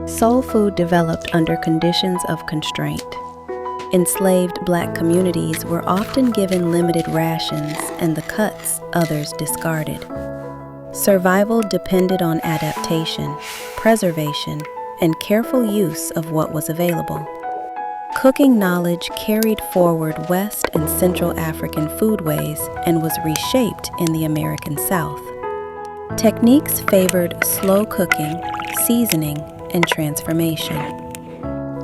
Soul food developed under conditions of constraint. Enslaved Black communities were often given limited rations, and the cuts others discarded. Survival depended on adaptation, preservation, and careful use of what was available. Cooking knowledge carried forward West and Central African foodways and was reshaped in the American South. Techniques favored slow cooking, seasoning, and transformation.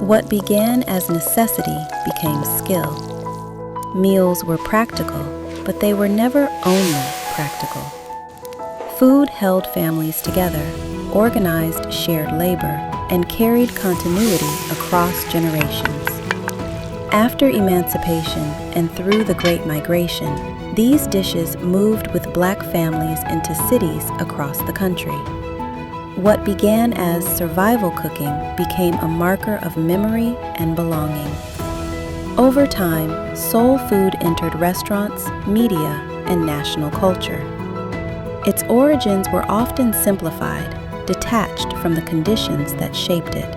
What began as necessity became skill. Meals were practical, but they were never only practical. Food held families together, organized shared labor, and carried continuity across generations. After emancipation and through the Great Migration, these dishes moved with Black families into cities across the country. What began as survival cooking became a marker of memory and belonging. Over time, soul food entered restaurants, media, and national culture. Its origins were often simplified, detached from the conditions that shaped it.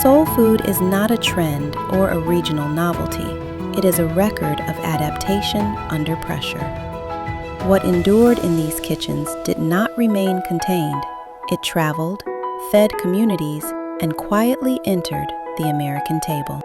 Soul food is not a trend or a regional novelty. It is a record of adaptation under pressure. What endured in these kitchens did not remain contained. It traveled, fed communities, and quietly entered the American table.